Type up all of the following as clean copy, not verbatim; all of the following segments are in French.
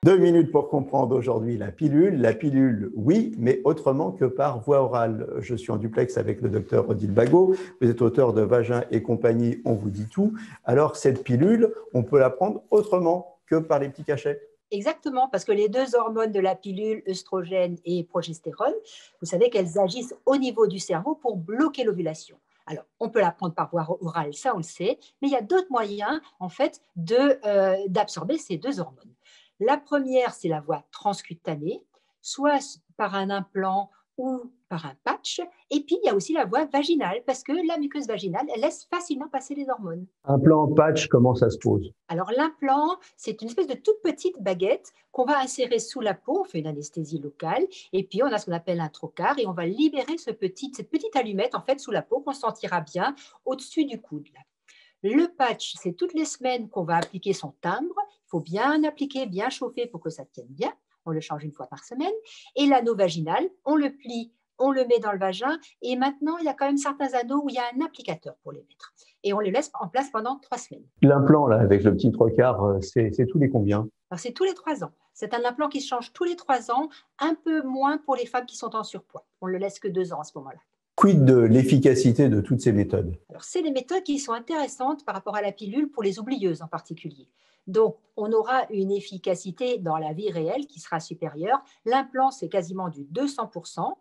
2 minutes pour comprendre aujourd'hui la pilule. La pilule, oui, mais autrement que par voie orale. Je suis en duplex avec le docteur Odile Bagot. Vous êtes auteur de Vagin et compagnie, on vous dit tout. Alors, cette pilule, on peut la prendre autrement que par les petits cachets? Exactement, parce que les deux hormones de la pilule, œstrogène et progestérone, vous savez qu'elles agissent au niveau du cerveau pour bloquer l'ovulation. Alors, on peut la prendre par voie orale, ça on le sait, mais il y a d'autres moyens, en fait, d'absorber ces deux hormones. La première, c'est la voie transcutanée, soit par un implant ou par un patch. Et puis, il y a aussi la voie vaginale, parce que la muqueuse vaginale, elle laisse facilement passer les hormones. Implant patch, comment ça se pose? Alors, l'implant, c'est une espèce de toute petite baguette qu'on va insérer sous la peau. On fait une anesthésie locale. Et puis, on a ce qu'on appelle un trocar et on va libérer cette petite allumette, en fait, sous la peau qu'on sentira bien au-dessus du coude. Là. Le patch, c'est toutes les semaines qu'on va appliquer son timbre. Il faut bien appliquer, bien chauffer pour que ça tienne bien. On le change une fois par semaine. Et l'anneau vaginal, on le plie, on le met dans le vagin. Et maintenant, il y a quand même certains anneaux où il y a un applicateur pour les mettre. Et on les laisse en place pendant 3 semaines. L'implant, là, avec le petit trocard, c'est tous les combien? Alors, c'est tous les 3 ans. C'est un implant qui se change tous les 3 ans, un peu moins pour les femmes qui sont en surpoids. On ne le laisse que 2 ans à ce moment-là. Quid de l'efficacité de toutes ces méthodes? Alors, c'est des méthodes qui sont intéressantes par rapport à la pilule pour les oublieuses en particulier. Donc, on aura une efficacité dans la vie réelle qui sera supérieure. L'implant, c'est quasiment du 200%.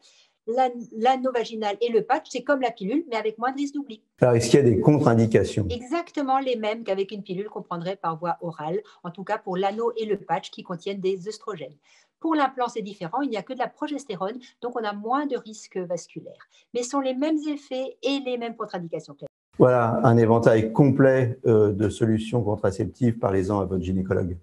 L'anneau vaginal et le patch, c'est comme la pilule, mais avec moins de risque d'oubli. Alors, est-ce qu'il y a des contre-indications? Exactement les mêmes qu'avec une pilule qu'on prendrait par voie orale, en tout cas pour l'anneau et le patch qui contiennent des œstrogènes. Pour l'implant, c'est différent, il n'y a que de la progestérone, donc on a moins de risques vasculaires. Mais ce sont les mêmes effets et les mêmes contre-indications. Voilà, un éventail complet de solutions contraceptives. Parlez-en à votre gynécologue.